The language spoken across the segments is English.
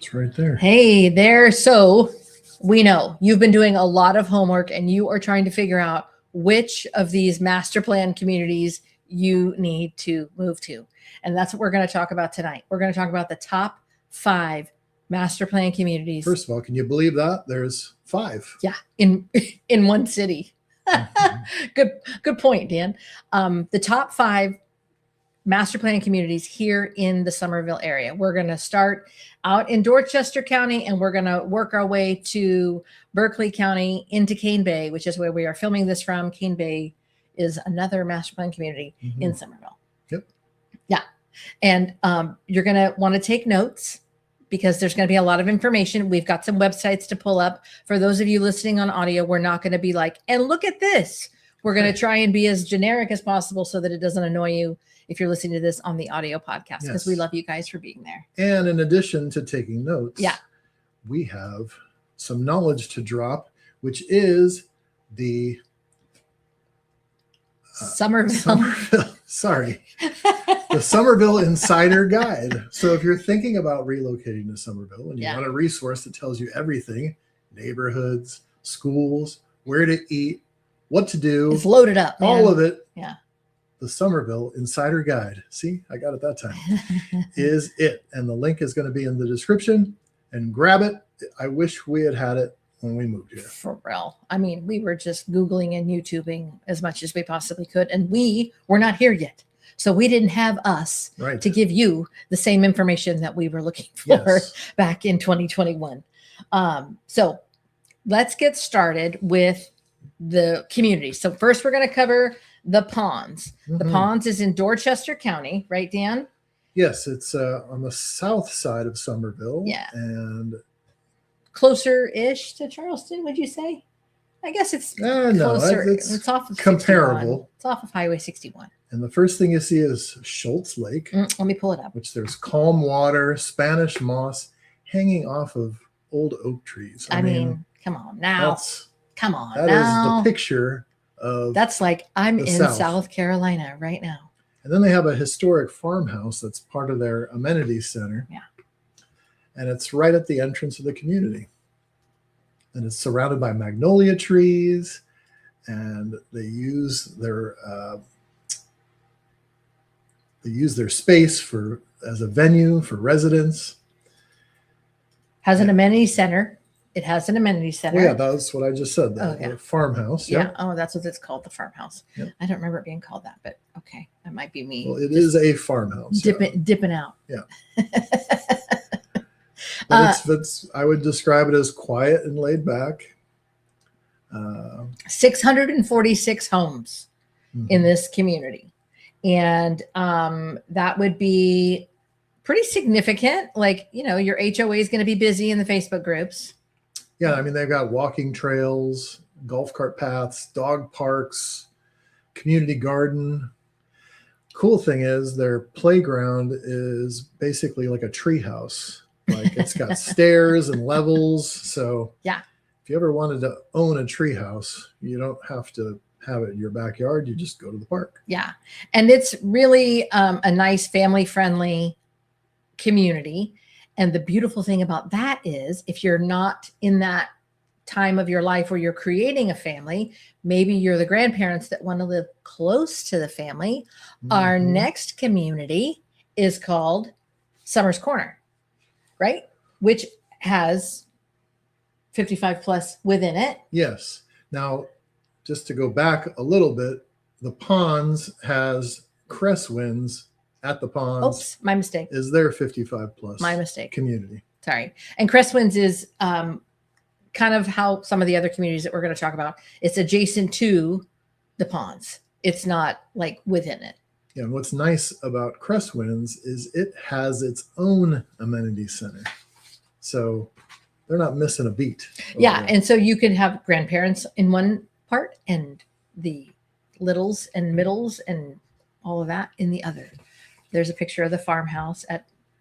It's right there. Hey there. So we know you've been doing a lot of homework and you are trying to figure out which of these master plan communities you need to move to. And that's what we're going to talk about tonight. We're going to talk about the top 5 master plan communities. First of all, can you believe that? There's 5. Yeah, in one city. Good point, Dan. The top 5 master plan communities here in the Summerville area. We're going to start out in Dorchester County and we're going to work our way to Berkeley County into Cane Bay, which is where we are filming this from. Cane Bay is another master plan community in Summerville. Yep. Yeah. And you're going to want to take notes because there's going to be a lot of information. We've got some websites to pull up. For those of you listening on audio, we're not going to be like, and look at this. We're going to try and be as generic as possible so that it doesn't annoy you if you're listening to this on the audio podcast, because we love you guys for being there. And in addition to taking notes, yeah, we have some knowledge to drop, which is the Summerville. Sorry. The Summerville Insider Guide. So if you're thinking about relocating to Summerville and you want a resource that tells you everything, neighborhoods, schools, where to eat, what to do. It's loaded up, man. All of it. Yeah. The Summerville Insider Guide. See, I got it that time. Is it. And the link is going to be in the description. And grab it. I wish we had it when we moved here. For real. I mean, we were just Googling and YouTubing as much as we possibly could. And we were not here yet. So we didn't have us to give you the same information that we were looking for back in 2021. So let's get started with the community. So first we're going to cover the Ponds. The Ponds is in Dorchester County, right, Dan? Yes, it's on the south side of Summerville. Yeah. And closer-ish to Charleston, would you say? I guess it's closer. No, it's off of comparable. 61. It's off of Highway 61. And the first thing you see is Schultz Lake. Let me pull it up. Which there's calm water, Spanish moss hanging off of old oak trees. I mean, come on now. That is the picture of that's like I'm in South Carolina right now. And then they have a historic farmhouse that's part of their amenities center. Yeah. And it's right at the entrance of the community. And it's surrounded by magnolia trees. And they use their space as a venue for residents. Has an amenity center. It has an amenity center. Well, yeah, that's what I just said. The farmhouse. Yeah. Oh, that's what it's called, the farmhouse. Yep. I don't remember it being called that, but okay, that might be me. Well, it is a farmhouse. Dipping out. Yeah. But I would describe it as quiet and laid back. 646 homes in this community. And that would be pretty significant. Like, your HOA is going to be busy in the Facebook groups. Yeah, I mean, they've got walking trails, golf cart paths, dog parks, community garden. Cool thing is their playground is basically like a tree house. Like it's got stairs and levels. So yeah, if you ever wanted to own a tree house, you don't have to have it in your backyard. You just go to the park. Yeah. And it's really a nice family-friendly community. And the beautiful thing about that is if you're not in that time of your life where you're creating a family, maybe you're the grandparents that want to live close to the family. Our next community is called Summers Corner, right? Which has 55 plus within it. Yes. Now, just to go back a little bit, the Ponds has Cresswinds at the Ponds. Oops, my mistake. Is their 55 plus my mistake community. Sorry. And Cresswinds is kind of how some of the other communities that we're going to talk about, it's adjacent to the Ponds. It's not like within it. Yeah, and what's nice about Cresswinds is it has its own amenity center. So they're not missing a beat. Yeah, and so you can have grandparents in one part and the littles and middles and all of that in the other. There's a picture of the farmhouse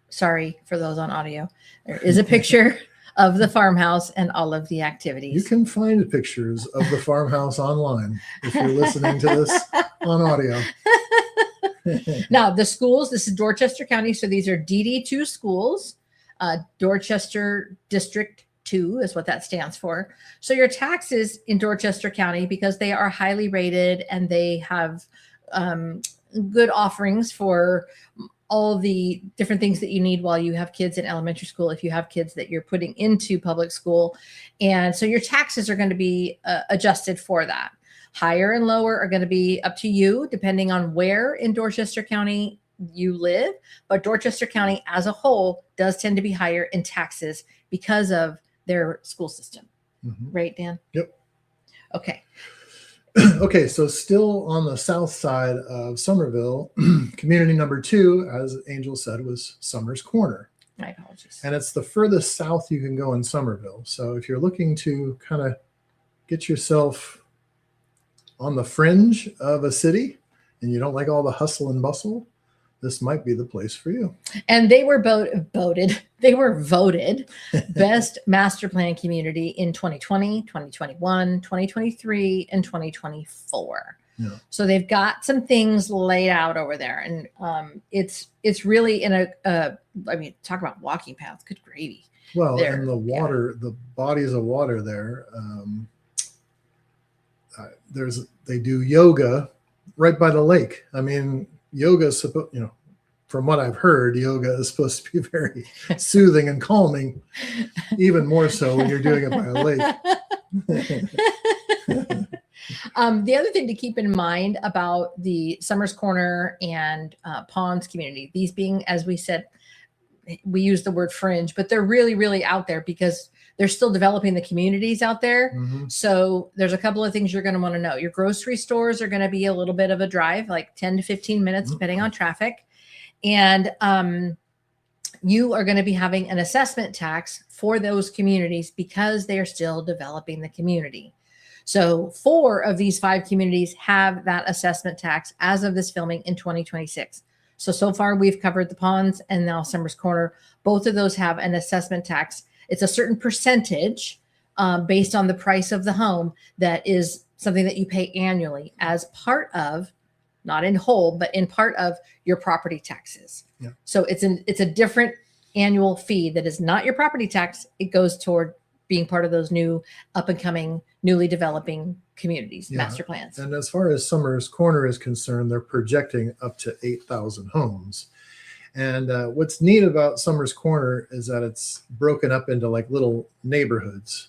sorry for those on audio. There is a picture of the farmhouse and all of the activities. You can find pictures of the farmhouse online if you're listening to this on audio. Now, the schools, this is Dorchester County, so these are DD2 schools. Dorchester District 2 is what that stands for. So your taxes in Dorchester County, because they are highly rated and they have good offerings for all the different things that you need while you have kids in elementary school, if you have kids that you're putting into public school. And so your taxes are going to be adjusted for that. Higher and lower are going to be up to you, depending on where in Dorchester County you live. But Dorchester County as a whole does tend to be higher in taxes because of their school system. Mm-hmm. Right, Dan? Yep. Okay. Okay, so still on the south side of Summerville, community number 2, as Angel said, was Summers Corner. My apologies. And it's the furthest south you can go in Summerville. So if you're looking to kind of get yourself on the fringe of a city and you don't like all the hustle and bustle, this might be the place for you. And they were voted best master plan community in 2020, 2021, 2023, and 2024. Yeah. So they've got some things laid out over there. And it's really in I mean, talk about walking paths. Good gravy. Well, there. and the water, the bodies of water there, they do yoga right by the lake. I mean, yoga is supposed, from what I've heard, yoga is supposed to be very soothing and calming, even more so when you're doing it by a lake. The other thing to keep in mind about the Summers Corner and Ponds community, these being, as we said, we use the word fringe, but they're really, really out there because they're still developing the communities out there. Mm-hmm. So there's a couple of things you're going to want to know. Your grocery stores are going to be a little bit of a drive, like 10 to 15 minutes, depending on traffic. And you are going to be having an assessment tax for those communities because they are still developing the community. So 4 of these 5 communities have that assessment tax as of this filming in 2026. So far we've covered the Ponds and now Summers Corner. Both of those have an assessment tax. It's a certain percentage based on the price of the home that is something that you pay annually as part of, not in whole, but in part of your property taxes. Yeah. So it's a different annual fee that is not your property tax. It goes toward being part of those new up and coming, newly developing communities, master plans. And as far as Summers Corner is concerned, they're projecting up to 8,000 homes. And what's neat about Summers Corner is that it's broken up into like little neighborhoods.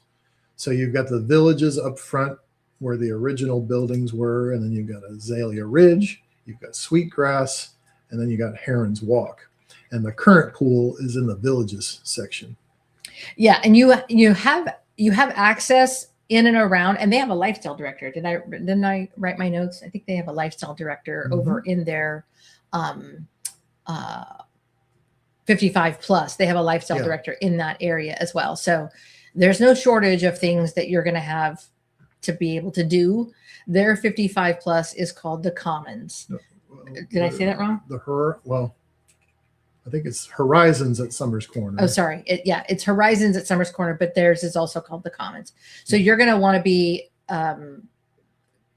So you've got the villages up front where the original buildings were, and then you've got Azalea Ridge, you've got Sweetgrass, and then you got Heron's Walk. And the current pool is in the villages section. Yeah, and you have access in and around, and they have a lifestyle director. Didn't I write my notes? I think they have a lifestyle director over in their 55 plus. They have a lifestyle director in that area as well. So there's no shortage of things that you're going to have to be able to do. Their 55 plus is called the Commons. Did I say that wrong? I think it's Horizons at Summers Corner. Oh, sorry. It's Horizons at Summers Corner, but theirs is also called the Commons. So you're going to want to be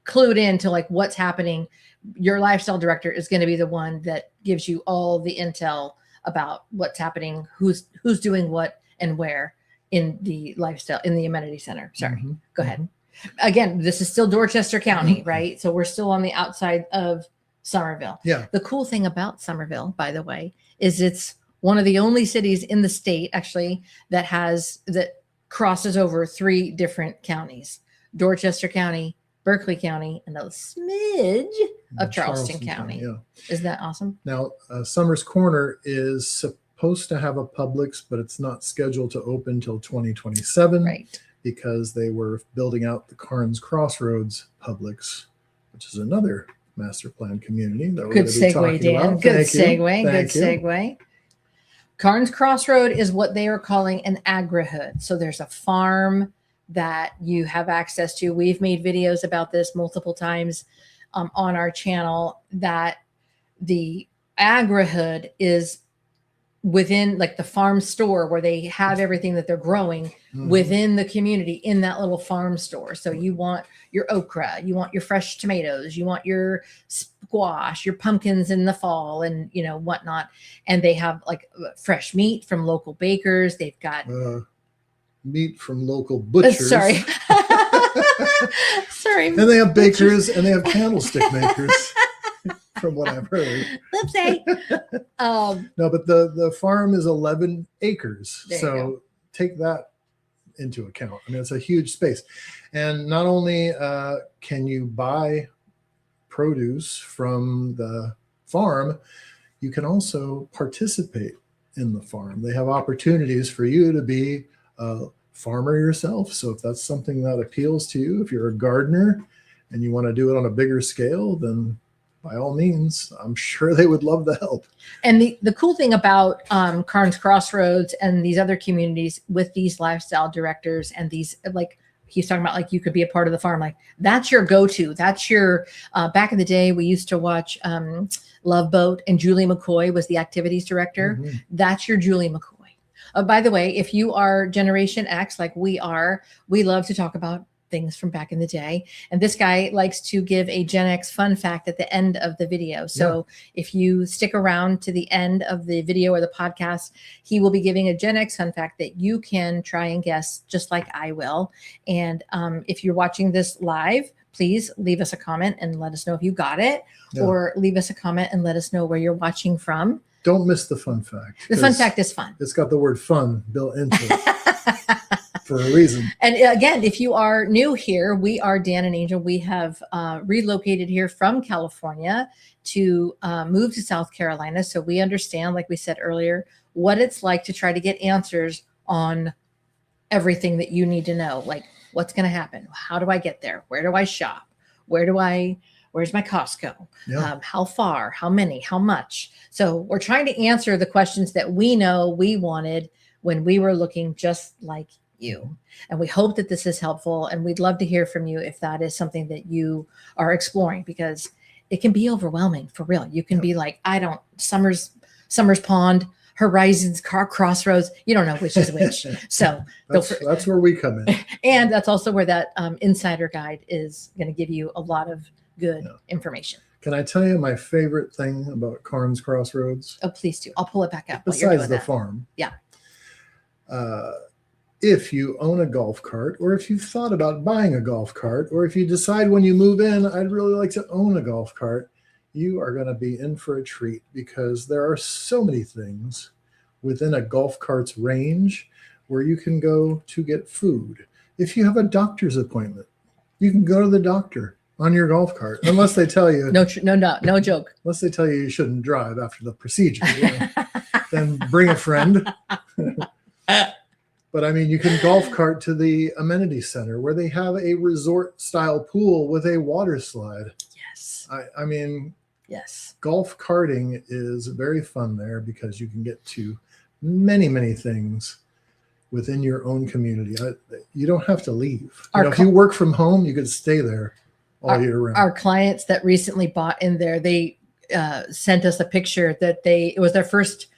clued into like what's happening. Your lifestyle director is going to be the one that gives you all the intel about what's happening, who's doing what and where in the lifestyle, in the amenity center. Sorry. Go ahead. Again, this is still Dorchester County, right? So we're still on the outside of Summerville. Yeah. The cool thing about Summerville, by the way, is it's one of the only cities in the state actually that crosses over 3 different counties: Dorchester County, Berkeley County, and a smidge of Charleston County. Yeah. Isn't that awesome? Now, Summers Corner is supposed to have a Publix, but it's not scheduled to open till 2027. Right. Because they were building out the Carnes Crossroads Publix, which is another master plan community that we're Good going to be talking segue, Dan. about. Good Thank you. segue. Good Thank you. segue. Carnes Crossroad is what they are calling an agri-hood. So there's a farm that you have access to. We've made videos about this multiple times on our channel, that the agri-hood is within like the farm store where they have everything that they're growing within the community in that little farm store. So you want your okra, you want your fresh tomatoes, you want your squash, your pumpkins in the fall, and whatnot. And they have like fresh meat from local bakers. They've got meat from local butchers. Sorry. Sorry. And they have bakers and they have candlestick makers, from what I've heard. Oopsie. No, but the farm is 11 acres. So take that into account. I mean, it's a huge space. And not only can you buy produce from the farm, you can also participate in the farm. They have opportunities for you to be a farmer yourself. So if that's something that appeals to you, if you're a gardener and you want to do it on a bigger scale, then by all means, I'm sure they would love the help. And the cool thing about Karns Crossroads and these other communities with these lifestyle directors and these, like he's talking about, like you could be a part of the farm, like that's your go-to. That's your, back in the day, we used to watch Love Boat, and Julie McCoy was the activities director. Mm-hmm. That's your Julie McCoy. By the way, if you are Generation X, like we are, we love to talk about things from back in the day. And this guy likes to give a Gen X fun fact at the end of the video. So if you stick around to the end of the video or the podcast, he will be giving a Gen X fun fact that you can try and guess just like I will. And if you're watching this live, please leave us a comment and let us know if you got it, or leave us a comment and let us know where you're watching from. Don't miss the fun fact. The fun fact is fun. It's got the word fun built into it. For a reason. And again, if you are new here, we are Dan and Angel. We have relocated here from California to move to South Carolina. So we understand, like we said earlier, what it's like to try to get answers on everything that you need to know. Like what's going to happen? How do I get there? Where do I shop? Where's my Costco? How far? How many? How much? So we're trying to answer the questions that we know we wanted when we were looking just like you. And we hope that this is helpful, and we'd love to hear from you if that is something that you are exploring, because it can be overwhelming for real. You can be like, Summers Pond, Horizons, Crossroads, you don't know which is which. So that's where we come in. And that's also where that insider guide is going to give you a lot of good information. Can I tell you my favorite thing about Karns Crossroads? Oh, please do. I'll pull it back up. Besides the farm. Yeah. If you own a golf cart, or if you've thought about buying a golf cart, or if you decide when you move in, I'd really like to own a golf cart, you are going to be in for a treat, because there are so many things within a golf cart's range where you can go to get food. If you have a doctor's appointment, you can go to the doctor on your golf cart, unless they tell you no joke. Unless they tell you shouldn't drive after the procedure, then bring a friend. But I mean, you can golf cart to the amenity center where they have a resort style pool with a water slide. Yes. I mean, yes. Golf carting is very fun there, because you can get to many, many things within your own community. You don't have to leave. If you work from home, you could stay there all year round. Our clients that recently bought in there, they sent us a picture that it was their first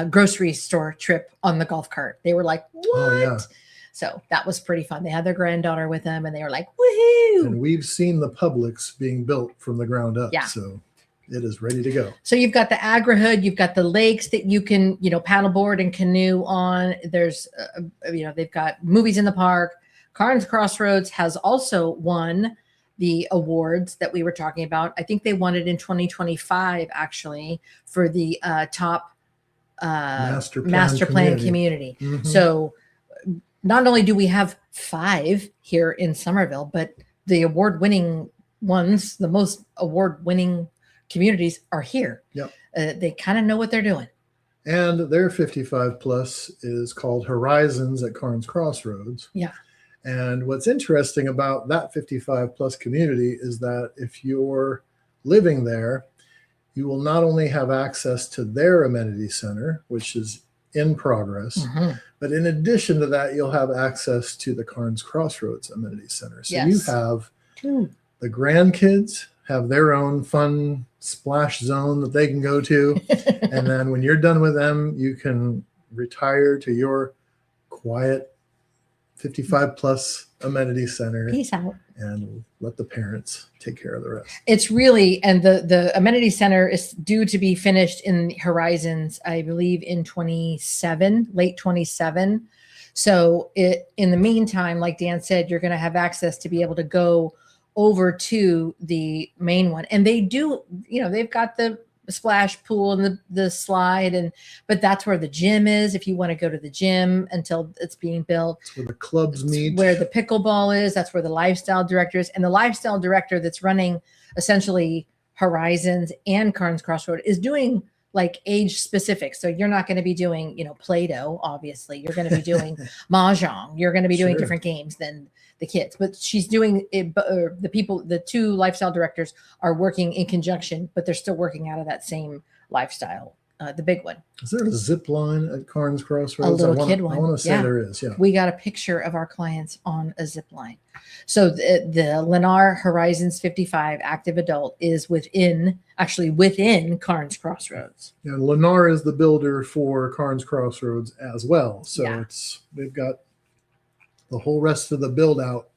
grocery store trip on the golf cart. They were like, what? Oh, yeah. So that was pretty fun. They had their granddaughter with them, and they were like, woohoo. And we've seen the Publix being built from the ground up. Yeah. So it is ready to go. So you've got the agri-hood, you've got the lakes that you can, paddleboard and canoe on. There's, they've got movies in the park. Karns Crossroads has also won the awards that we were talking about. I think they won it in 2025, actually, for the top master plan community. Mm-hmm. So not only do we have 5 here in Summerville, but the award-winning ones, the most award-winning communities are here. Yep. They kind of know what they're doing. And their 55 plus is called Horizons at Karns Crossroads. Yeah. And what's interesting about that 55 plus community is that if you're living there, you will not only have access to their amenity center, which is in progress, mm-hmm. but in addition to that, you'll have access to the Karns Crossroads amenity center. So you have the grandkids have their own fun splash zone that they can go to. And then when you're done with them, you can retire to your quiet 55 plus amenity center, Peace out. and let the parents take care of the rest. It's really, and the amenity center is due to be finished in Horizons, I believe in 27, late 27. So in the meantime, like Dan said, you're going to have access to be able to go over to the main one. And they do, they've got the splash pool and the slide, but that's where the gym is if you want to go to the gym until it's being built. It's where the clubs meet, where the pickleball is. That's where the lifestyle director is, and the lifestyle director that's running essentially Horizons and Carnes Crossroad is doing like age specific. So you're not going to be doing Play-Doh, obviously. You're going to be doing mahjong. You're going to be doing different games than the kids, but she's doing it. The two lifestyle directors are working in conjunction, but they're still working out of that same lifestyle, the big one. Is there a zip line at Carnes Crossroads? A little kid one. I want to say there is. Yeah. We got a picture of our clients on a zip line. So the Lennar Horizons 55 active adult is within Carnes Crossroads. And Lennar is the builder for Carnes Crossroads as well. So they've got the whole rest of the build out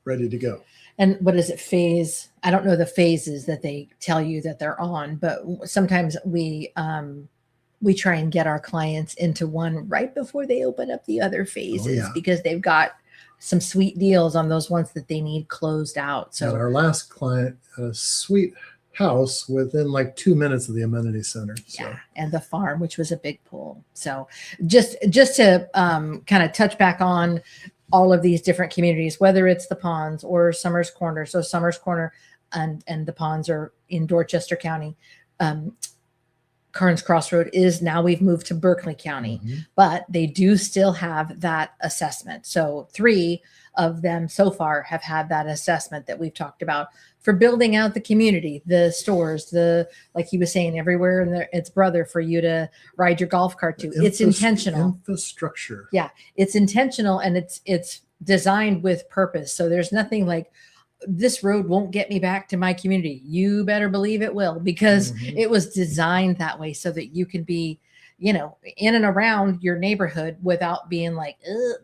ready to go. And what is it, phase? I don't know the phases that they tell you that they're on, but sometimes we try and get our clients into one right before they open up the other phases because they've got some sweet deals on those ones that they need closed out. So and our last client had a sweet house within like 2 minutes of the amenity center. So. And the farm, which was a big pool. So just to kind of touch back on all of these different communities, whether it's the Ponds or Summers Corner. So Summers Corner and the Ponds are in Dorchester County. Carnes Crossroad is now, we've moved to Berkeley County, but they do still have that assessment. So 3 of them so far have had that assessment that we've talked about for building out the community, the stores, like he was saying, everywhere and its brother for you to ride your golf cart to. It's intentional. Infrastructure. Yeah, it's intentional, and it's designed with purpose. So there's nothing like, this road won't get me back to my community. You better believe it will, because it was designed that way so that you can be, in and around your neighborhood without being like,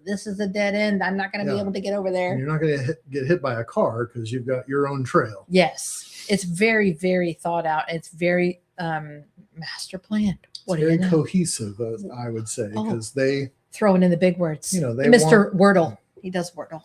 this is a dead end. I'm not going to be able to get over there. And you're not going to get hit by a car because you've got your own trail. Yes. It's very, very thought out. It's very master planned. It's very cohesive, I would say, because they throwing in the big words. They Mr. Wordle. He does Wordle.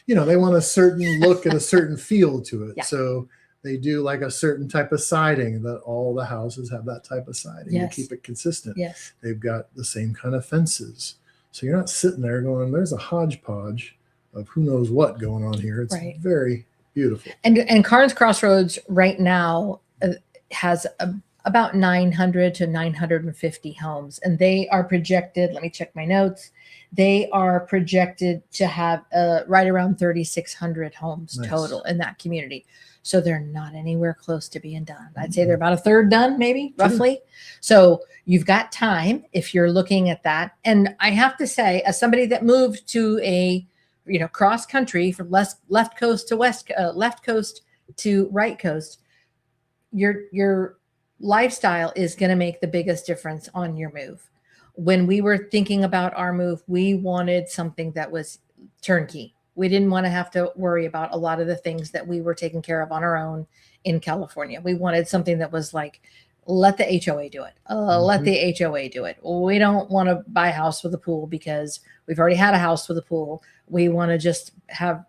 They want a certain look and a certain feel to it. Yeah. So they do like a certain type of siding, that all the houses have that type of siding to keep it consistent. Yes. They've got the same kind of fences. So you're not sitting there going, there's a hodgepodge of who knows what going on here. It's very beautiful. And Carnes Crossroads right now has about 900 to 950 homes, and they are projected, let me check my notes, they are projected to have right around 3,600 homes total in that community. So they're not anywhere close to being done. I'd say they're about a third done, maybe, roughly. So you've got time if you're looking at that. And I have to say, as somebody that moved to a, cross country from left coast to left coast to right coast, your lifestyle is going to make the biggest difference on your move. When we were thinking about our move, we wanted something that was turnkey. We didn't want to have to worry about a lot of the things that we were taking care of on our own in California. We wanted something that was like, let the HOA do it. Let the HOA do it. We don't want to buy a house with a pool because we've already had a house with a pool. We want to just have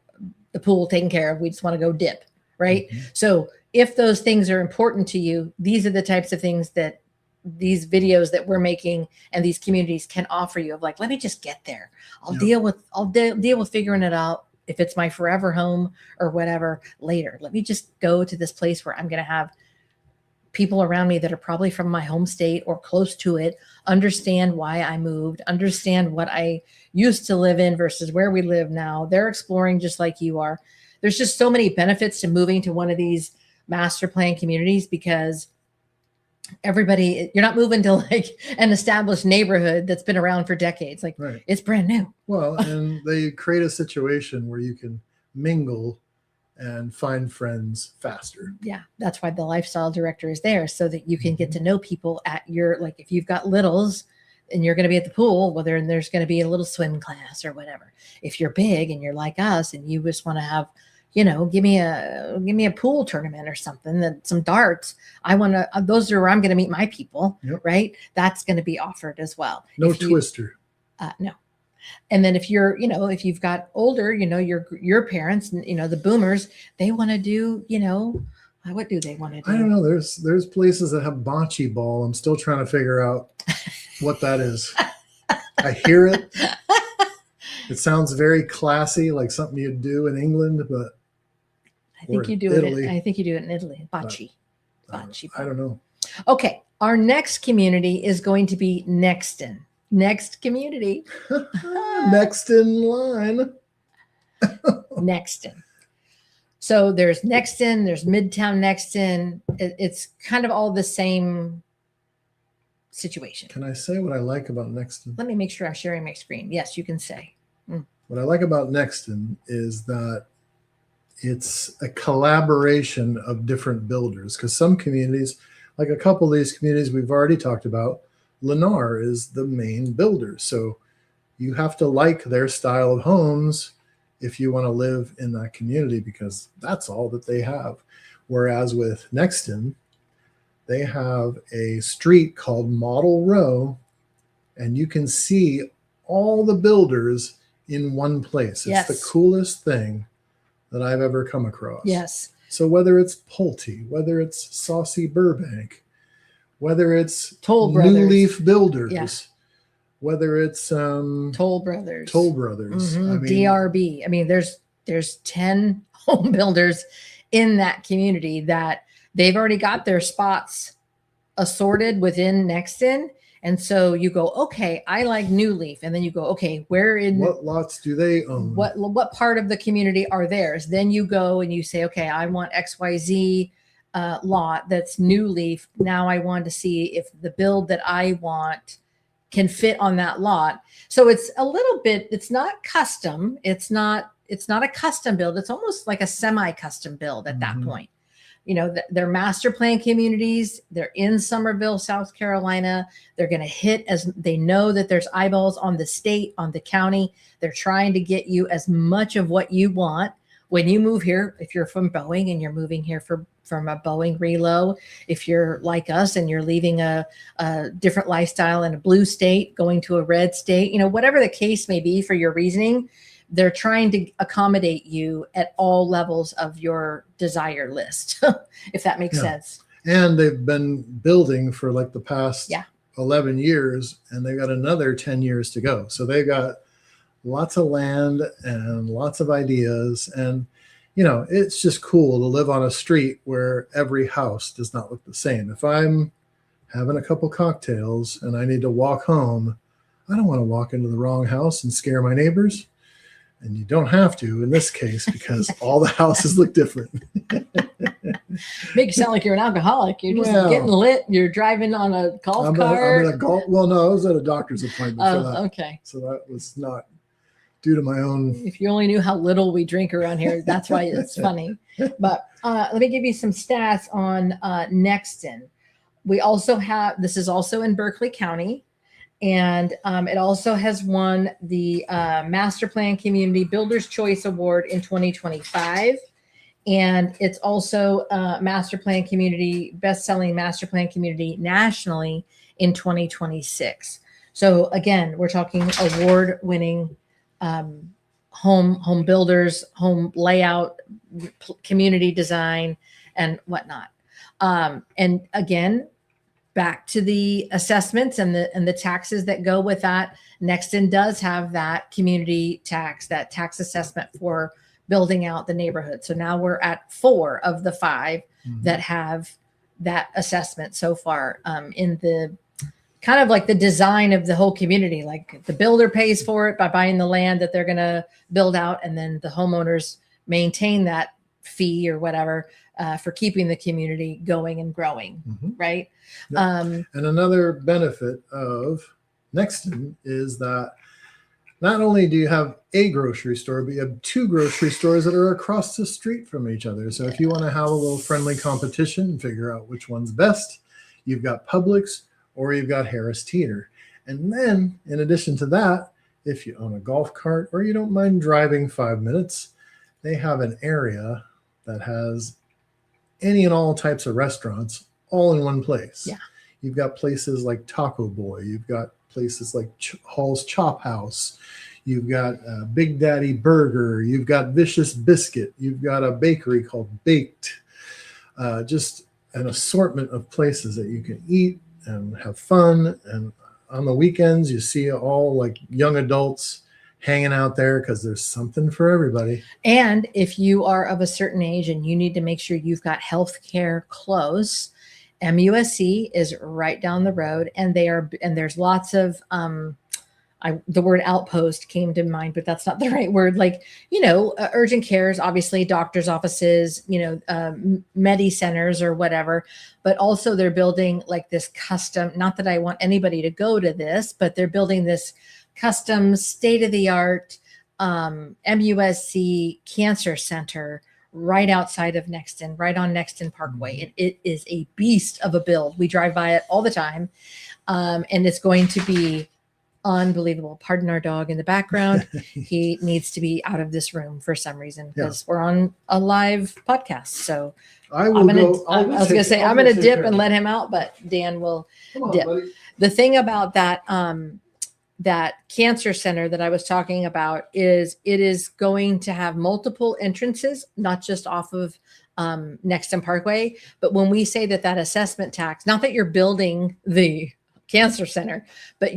the pool taken care of. We just want to go dip, right? So if those things are important to you, these are the types of things that these videos that we're making and these communities can offer you, of like, let me just get there. I'll deal with figuring it out if it's my forever home or whatever later. Let me just go to this place where I'm going to have people around me that are probably from my home state or close to it, understand why I moved, understand what I used to live in versus where we live now. They're exploring just like you are. There's just so many benefits to moving to one of these master plan communities, because everybody, you're not moving to like an established neighborhood that's been around for decades. Like it's brand new. Well, and they create a situation where you can mingle and find friends faster. Yeah. That's why the lifestyle director is there, so that you can get to know people at your, like if you've got littles, and you're going to be at the pool, well, there's going to be a little swim class or whatever. If you're big and you're like us and you just want to have, give me a pool tournament or something, some darts. Those are where I'm going to meet my people, right? That's going to be offered as well. No twister. No. And then if if you've got older, your parents, the boomers, they want to do, what do they want to do? I don't know. There's places that have bocce ball. I'm still trying to figure out what that is. I hear it. It sounds very classy, like something you'd do in England, but I think you do Italy. it in Italy. Bocce. Bocce. I don't know. Okay. Our next community is going to be Nexton. Next community. Next in line. Nexton. So there's Nexton, there's Midtown Nexton. It's kind of all the same situation. Can I say what I like about Nexton? Let me make sure I'm sharing my screen. Yes, you can say. What I like about Nexton is that it's a collaboration of different builders, because some communities, like a couple of these communities we've already talked about, Lennar is the main builder. So you have to like their style of homes if you want to live in that community, because that's all that they have. Whereas with Nexton, they have a street called Model Row, and you can see all the builders in one place. It's the coolest thing that I've ever come across. Yes. So whether it's Pulte, whether it's Saucy Burbank, whether it's Toll Brothers, New Leaf Builders, whether it's Toll Brothers, I mean, DRB. I mean, there's 10 home builders in that community that they've already got their spots assorted within Nexton. And so you go, okay, I like New Leaf. And then you go, okay, what lots do they own? What part of the community are theirs? Then you go and you say, okay, I want XYZ lot that's New Leaf. Now I want to see if the build that I want can fit on that lot. So it's a little bit, it's not custom. It's not a custom build. It's almost like a semi-custom build at that point. They're master plan communities. They're in Summerville, South Carolina. They're going to hit, as they know that there's eyeballs on the state, on the county. They're trying to get you as much of what you want when you move here. If you're from Boeing and you're moving here from a Boeing relo, if you're like us and you're leaving a different lifestyle in a blue state, going to a red state, whatever the case may be for your reasoning, they're trying to accommodate you at all levels of your desire list, if that makes sense. And they've been building for like the past 11 years, and they've got another 10 years to go. So they've got lots of land and lots of ideas. And, it's just cool to live on a street where every house does not look the same. If I'm having a couple cocktails and I need to walk home, I don't want to walk into the wrong house and scare my neighbors. And you don't have to in this case, because all the houses look different. Make you sound like you're an alcoholic. You're just getting lit. You're driving on a golf cart. Well, no, I was at a doctor's appointment for that. Okay. So that was not due to my own. If you only knew how little we drink around here, that's why it's funny. But let me give you some stats on Nexton. We also have, this is also in Berkeley County. And it also has won the Master Plan Community Builder's Choice Award in 2025. And it's also Master Plan Community, best-selling Master Plan Community nationally in 2026. So again, we're talking award-winning home builders, home layout, community design, and whatnot. And again, back to the assessments and the taxes that go with that. Nexton does have that community tax, that tax assessment for building out the neighborhood. So now we're at 4 of the 5 that have that assessment so far in the kind of like the design of the whole community. Like the builder pays for it by buying the land that they're going to build out, and then the homeowners maintain that fee or whatever for keeping the community going and growing, right? And another benefit of Nexton is that not only do you have a grocery store, but you have 2 grocery stores that are across the street from each other. So if you want to have a little friendly competition and figure out which one's best, you've got Publix or you've got Harris Teeter. And then in addition to that, if you own a golf cart or you don't mind driving 5 minutes, they have an area that has any and all types of restaurants all in one place. Yeah. You've got places like Taco Boy. You've got places like Hall's Chop House. You've got Big Daddy Burger. You've got Vicious Biscuit. You've got a bakery called Baked. Just an assortment of places that you can eat and have fun. And on the weekends, you see all like young adults hanging out there because there's something for everybody. And if you are of a certain age and you need to make sure you've got healthcare close, MUSC is right down the road, and there's lots of the word outpost came to mind, but that's not the right word. Like, urgent cares, obviously doctor's offices, medi centers or whatever, but also they're building like this custom, not that I want anybody to go to this, but they're building this custom state-of-the-art MUSC cancer center right outside of Nexton, right on Nexton Parkway. And it is a beast of a build. We drive by it all the time. And it's going to be unbelievable. Pardon our dog in the background. He needs to be out of this room for some reason because we're on a live podcast. So I'm going to dip and let him out, but Dan will dip. Buddy. The thing about that, that cancer center that I was talking about is it is going to have multiple entrances, not just off of Nexton Parkway. But when we say that assessment tax, not that you're building the cancer center, but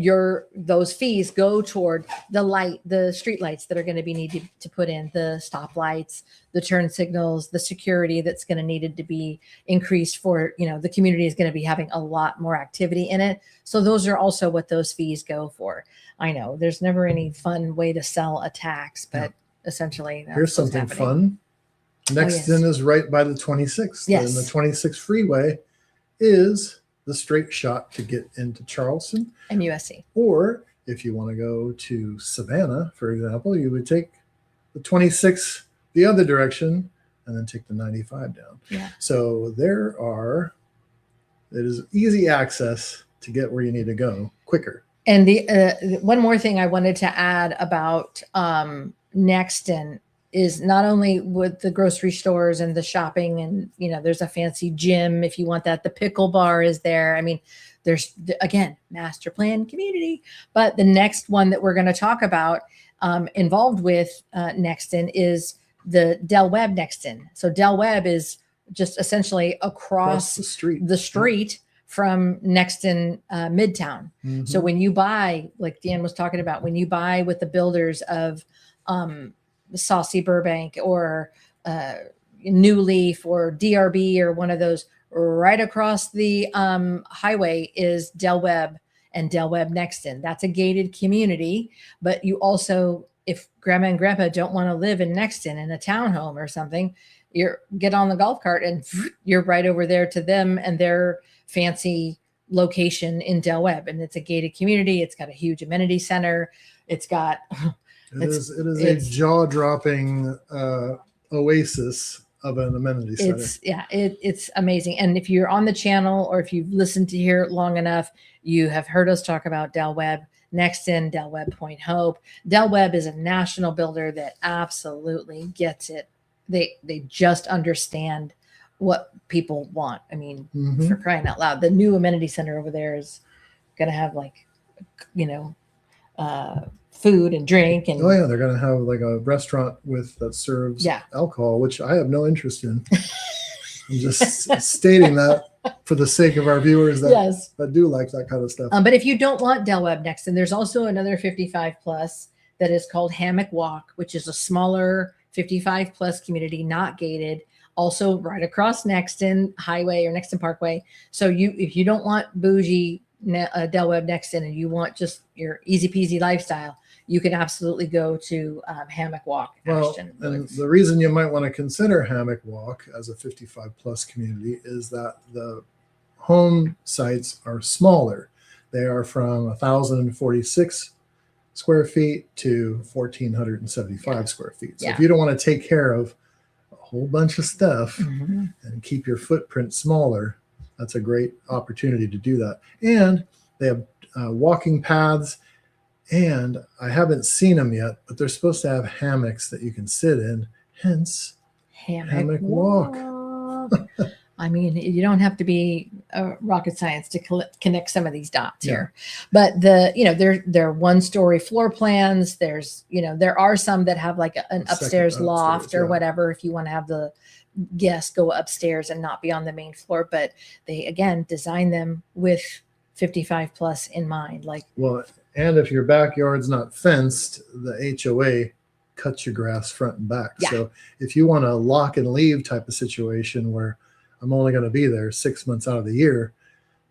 those fees go toward the street lights that are going to be needed to put in, the stoplights, the turn signals, the security that's going to needed to be increased for, the community is going to be having a lot more activity in it. So those are also what those fees go for. I know there's never any fun way to sell a tax, but essentially that's here's something fun. Nexton is right by the 26th. Yes. And the 26th freeway is the straight shot to get into Charleston. MUSC. Or if you want to go to Savannah, for example, you would take the 26th the other direction and then take the 95 down. Yeah. So it is easy access to get where you need to go quicker. And the one more thing I wanted to add about Nexton is not only with the grocery stores and the shopping and, there's a fancy gym if you want that. The pickle bar is there. I mean, there's, again, master plan community. But the next one that we're going to talk about involved with Nexton is the Del Webb Nexton. So Del Webb is just essentially across the street from Nexton Midtown. Mm-hmm. So when you buy, like Dan was talking about, when you buy with the builders of Saucy Burbank or New Leaf or DRB or one of those, right across the highway is Del Webb and Del Webb Nexton. That's a gated community, but you also, if grandma and grandpa don't want to live in Nexton in a townhome or something, get on the golf cart and you're right over there to them and their fancy location in Del Webb. And it's a gated community. It's got a huge amenity center. It's got... It is a jaw-dropping oasis of an amenity center. It's amazing. And if you're on the channel or if you've listened to here long enough, you have heard us talk about Del Webb Nexton, Del Webb Point Hope. Del Webb is a national builder that absolutely gets it. They just understand what people want. I mean, for crying out loud, the new amenity center over there is going to have food and drink. And they're going to have like a restaurant that serves alcohol, which I have no interest in. I'm just stating that for the sake of our viewers that do like that kind of stuff. But if you don't want Del Webb Nexton, there's also another 55 plus that is called Hammock Walk, which is a smaller 55 plus community, not gated, also right across Nexton Highway or Nexton Parkway. So if you don't want bougie Del Webb Nexton and you want just your easy peasy lifestyle, you can absolutely go to Hammock Walk. And the reason you might want to consider Hammock Walk as a 55 plus community is that the home sites are smaller. They are from 1,046 square feet to 1,475 square feet. So if you don't want to take care of a whole bunch of stuff and keep your footprint smaller, that's a great opportunity to do that. And they have walking paths, and I haven't seen them yet, but they're supposed to have hammocks that you can sit in, hence hammock walk. I mean, you don't have to be rocket science to connect some of these dots here, but they're 1-story floor plans. There's, there are some that have like an upstairs loft or whatever, if you want to have the guests go upstairs and not be on the main floor, but they, again, design them with 55 plus in mind. And if your backyard's not fenced, the HOA cuts your grass front and back. Yeah. So if you want a lock and leave type of situation where I'm only going to be there 6 months out of the year,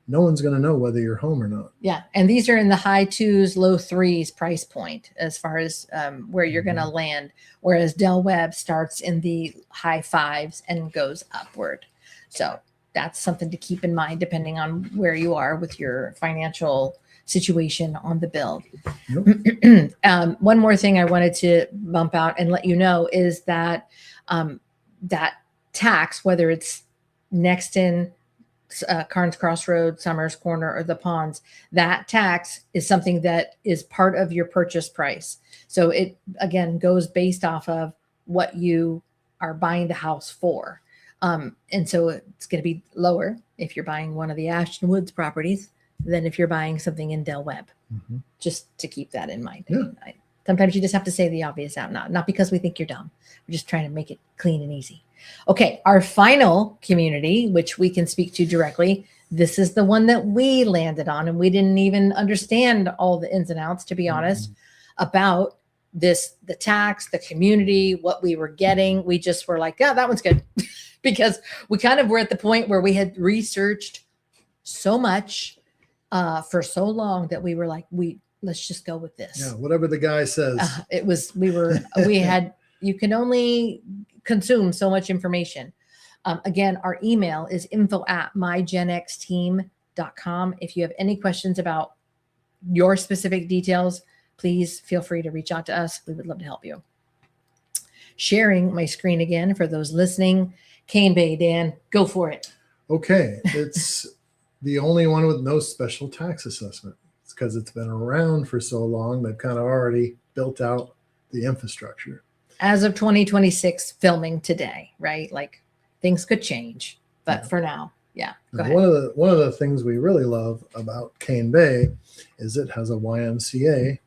no one's going to know whether you're home or not. Yeah. And these are in the high 2s, low 3s price point as far as where you're going to land. Whereas Del Webb starts in the high 5s and goes upward. So that's something to keep in mind depending on where you are with your financial situation on the build. Yep. One more thing I wanted to bump out and let you know is that that tax, whether it's next in Carnes Crossroad, Summers Corner, or the Ponds, that tax is something that is part of your purchase price. So it, again, goes based off of what you are buying the house for. And so it's going to be lower if you're buying one of the Ashton Woods properties than if you're buying something in Del Webb, just to keep that in mind. Yeah. Sometimes you just have to say the obvious out loud, not because we think you're dumb. We're just trying to make it clean and easy. Okay, our final community, which we can speak to directly, this is the one that we landed on, and we didn't even understand all the ins and outs, to be honest, about this, the tax, the community, what we were getting. We just were like, yeah, that one's good. Because we kind of were at the point where we had researched so much for so long that we were like, let's just go with this. Yeah, whatever the guy says. You can only consume so much information. Again, our email is info@mygenxteam.com. If you have any questions about your specific details, please feel free to reach out to us. We would love to help you. Sharing my screen again for those listening. Cane Bay, Dan, go for it. Okay, it's the only one with no special tax assessment. It's because it's been around for so long. They've kind of already built out the infrastructure. As of 2026, filming today, right? Like things could change, but for now, yeah. Go ahead. One of the things we really love about Cane Bay is it has a YMCA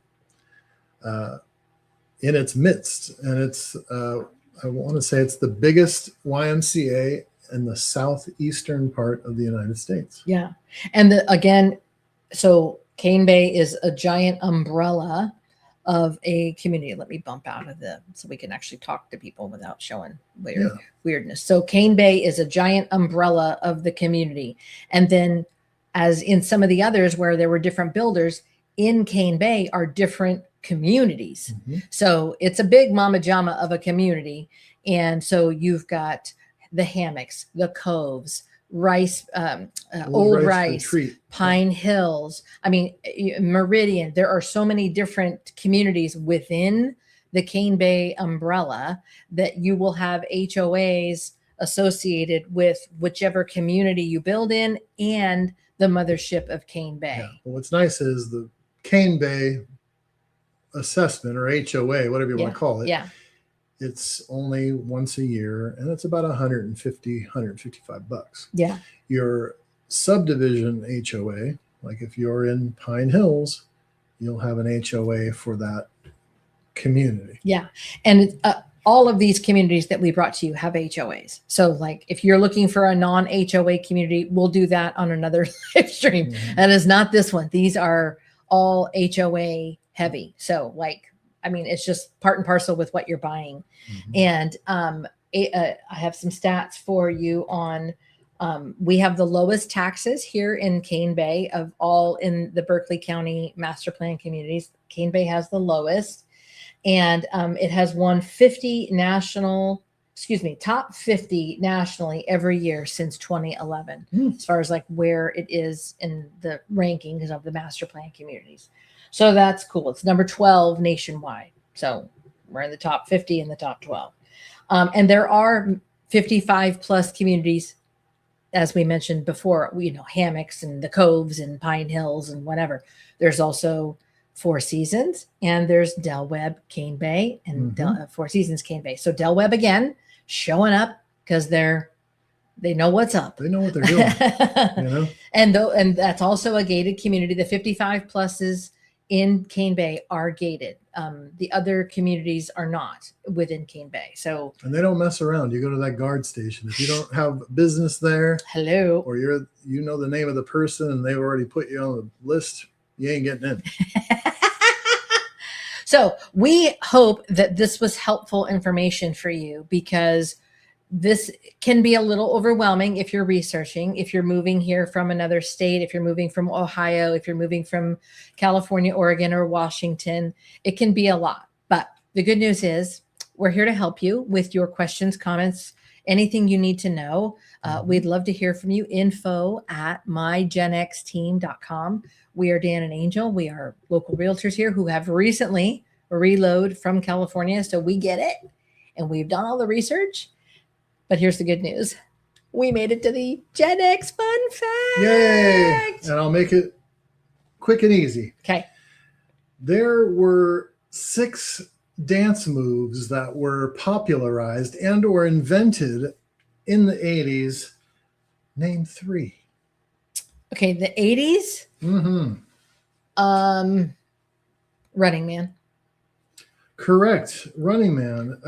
in its midst, and it's I want to say it's the biggest YMCA in the southeastern part of the United States. Yeah, and again, so Cane Bay is a giant umbrella of a community. Let me bump out of so we can actually talk to people without showing weirdness. So Cane Bay is a giant umbrella of the community. And then as in some of the others where there were different builders, in Cane Bay are different communities. So it's a big mama jama of a community. And so you've got the hammocks, the coves, Old Rice, Retreat. Pine Hills. I mean, Meridian. There are so many different communities within the Cane Bay umbrella that you will have HOAs associated with whichever community you build in and the mothership of Cane Bay. Yeah. Well, what's nice is the Cane Bay assessment, or HOA, whatever you want to call it. Yeah. It's only once a year, and it's about $155. Yeah. Your subdivision HOA, like if you're in Pine Hills, you'll have an HOA for that community. Yeah. And all of these communities that we brought to you have HOAs. So like if you're looking for a non-HOA community, we'll do that on another live stream. That is not this one. These are all HOA heavy. So like, I mean, it's just part and parcel with what you're buying. And I have some stats for you on, we have the lowest taxes here in Cane Bay of all in the Berkeley County master plan communities. Cane Bay has the lowest, and it has won top 50 nationally every year since 2011, as far as like where it is in the rankings of the master plan communities. So that's cool. It's number 12 nationwide. So we're in the top 50 and the top 12. And there are 55 plus communities as we mentioned before, hammocks and the coves and Pine Hills and whatever. There's also Four Seasons, and there's Del Webb Cane Bay and Four Seasons Cane Bay. So Del Webb again showing up because they know what's up. They know what they're doing. And that's also a gated community. The 55 pluses in Cane Bay are gated. The other communities are not within Cane Bay. So, and they don't mess around. You go to that guard station. If you don't have business there, hello, or you know the name of the person and they've already put you on the list, you ain't getting in. So we hope that this was helpful information for you, because this can be a little overwhelming if you're researching, if you're moving here from another state, if you're moving from Ohio, if you're moving from California, Oregon, or Washington. It can be a lot. But the good news is we're here to help you with your questions, comments, anything you need to know. We'd love to hear from you. info@mygenxteam.com. We are Dan and Angel. We are local realtors here who have recently reloaded from California. So we get it. And we've done all the research. But here's the good news. We made it to the Gen X Fun Fact. Yay! And I'll make it quick and easy. Okay. There were 6 dance moves that were popularized and or invented in the 80s. Name 3. Okay, the 80s. Running Man. Correct. Running Man.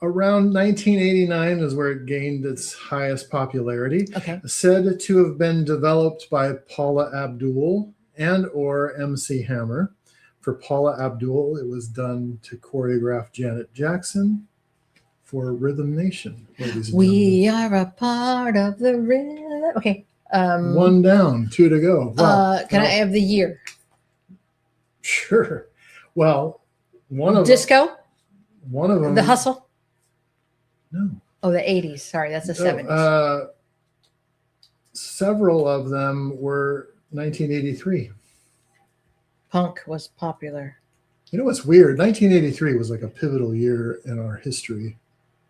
Around 1989 is where it gained its highest popularity. Okay. Said to have been developed by Paula Abdul and or MC Hammer. For Paula Abdul, it was done to choreograph Janet Jackson for Rhythm Nation. Ladies and we are a part of the rhythm. Okay. 1 down, 2 to go. Wow. Can I have the year? Sure. Well, one of Disco? One of them. The Hustle? No. Oh, the 80s. Sorry, that's the 70s. Several of them were 1983. Punk was popular. You know what's weird? 1983 was like a pivotal year in our history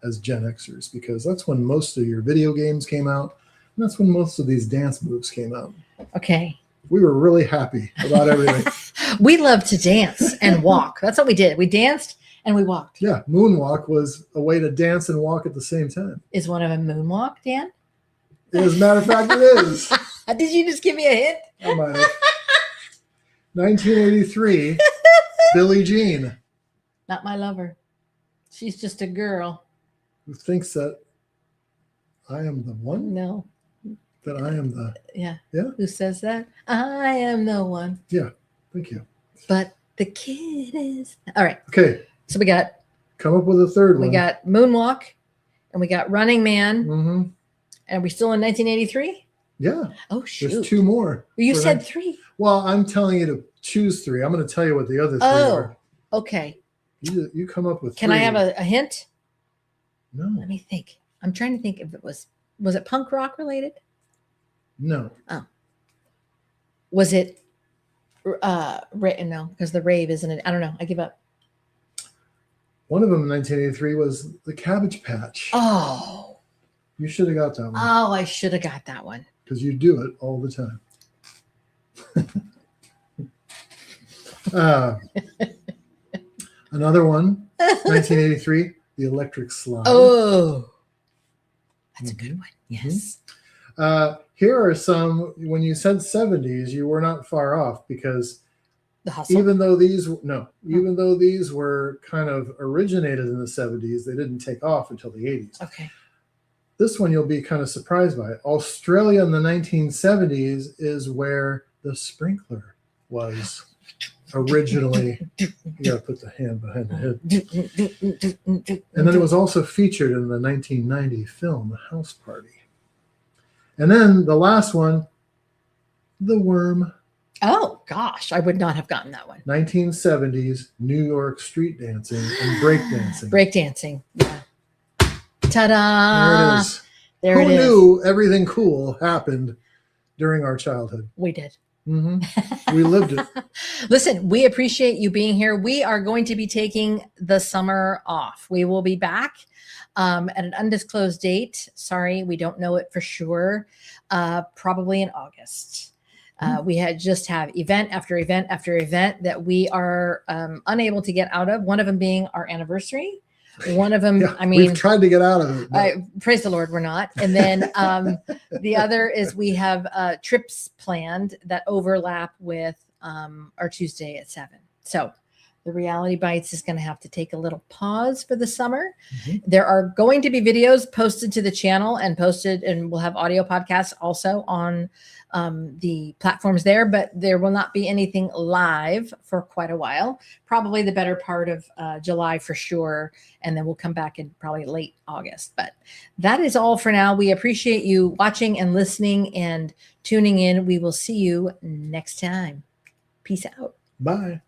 as Gen Xers, because that's when most of your video games came out. And that's when most of these dance moves came out. Okay. We were really happy about everything. We loved to dance and walk. That's what we did. We danced and we walked. Yeah. Moonwalk was a way to dance and walk at the same time. Is one of them moonwalk, Dan? As a matter of fact, it is. Did you just give me a hint? I might have. 1983, Billie Jean. Not my lover. She's just a girl. Who thinks that I am the one? No. That I am the... Yeah. Yeah? Who says that? I am the one. Yeah. Thank you. But the kid is... All right. Okay. So we got... Come up with a third one. We got Moonwalk, and we got Running Man. Mm-hmm. And are we still in 1983? Yeah. Oh, shoot. There's 2 more. You said 3. Well, I'm telling you to choose 3. I'm going to tell you what the other 3 are. Okay. You come up with 3. Can I have a hint? No. Let me think. I'm trying to think if it was it punk rock related? No. Oh. Was it no, because the rave isn't it? I don't know. I give up. One of them in 1983 was the Cabbage Patch. Oh. You should have got that one. Oh, I should have got that one. Because you do it all the time. Another one, 1983, the Electric Slide. Oh, that's a good one. Yes. Here are some. When you said 70s, you were not far off, because The Hustle. even though these were kind of originated in the 70s, they didn't take off until the 80s. Okay. This one you'll be kind of surprised by. Australia in the 1970s is where the sprinkler was originally. You got to put the hand behind the head. And then it was also featured in the 1990 film, The House Party. And then the last one, The Worm. Oh, gosh. I would not have gotten that one. 1970s New York street dancing and break dancing. Break dancing. Yeah. Ta-da. There it is. There Who it is. knew everything cool happened during our childhood? We did. Mm-hmm. We lived it. Listen, we appreciate you being here. We are going to be taking the summer off. We will be back at an undisclosed date. Sorry, we don't know it for sure. Probably in August. We just have event after event after event that we are unable to get out of. One of them being our anniversary. One of them, Yeah, I mean, we've tried to get out of it. But praise the Lord, we're not. And then the other is we have trips planned that overlap with our Tuesday at 7. So the Reality Bites is going to have to take a little pause for the summer. There are going to be videos posted to the channel and we'll have audio podcasts also on the platforms there, but there will not be anything live for quite a while, probably the better part of July for sure. And then we'll come back in probably late August. But that is all for now. We appreciate you watching and listening and tuning in. We will see you next time. Peace out. bye.